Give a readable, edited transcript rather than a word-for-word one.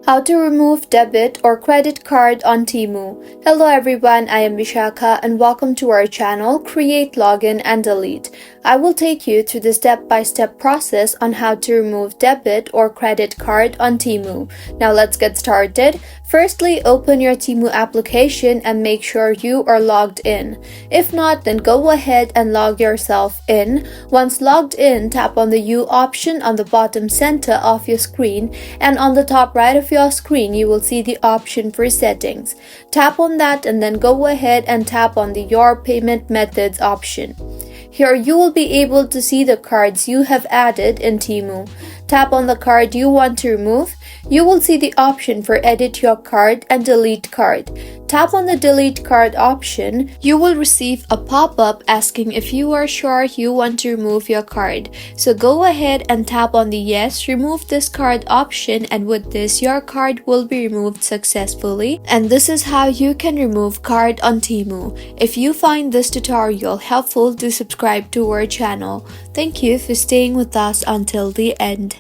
How to remove debit or credit card on Temu. Hello everyone, I am Vishakha and welcome to our channel Create, Login and Delete. I will take you through the step-by-step process on how to remove debit or credit card on Temu. Now let's get started. Firstly, open your Temu application and make sure you are logged in. If not, then go ahead and log yourself in. Once logged in, tap on the U option on the bottom center of your screen, and on the top right of your screen you will see the option for settings. Tap on that and then go ahead and tap on the Your Payment Methods option. Here you will be able to see the cards you have added in Temu. Tap on the card you want to remove. You will see the option for Edit Your Card and Delete Card. Tap on the Delete Card option. You will receive a pop-up asking if you are sure you want to remove your card. So go ahead and tap on the Yes, Remove This Card option, and with this your card will be removed successfully. And this is how you can remove card on Temu. If you find this tutorial helpful, do subscribe to our channel. Thank you for staying with us until the end.